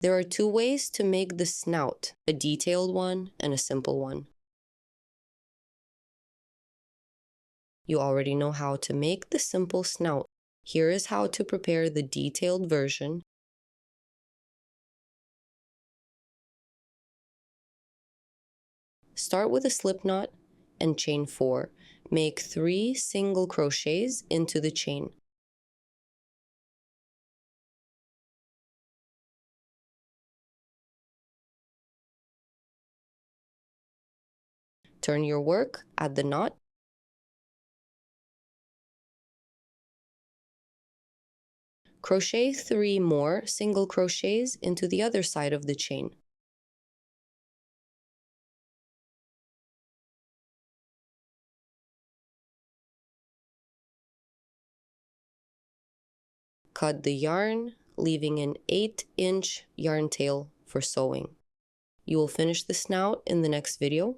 There are two ways to make the snout, a detailed one and a simple one. You already know how to make the simple snout. Here is how to prepare the detailed version. Start with a slip knot and chain 4. Make 3 single crochets into the chain. Turn your work at the knot. Crochet 3 more single crochets into the other side of the chain. Cut the yarn, leaving an 8-inch yarn tail for sewing. You will finish the snout in the next video.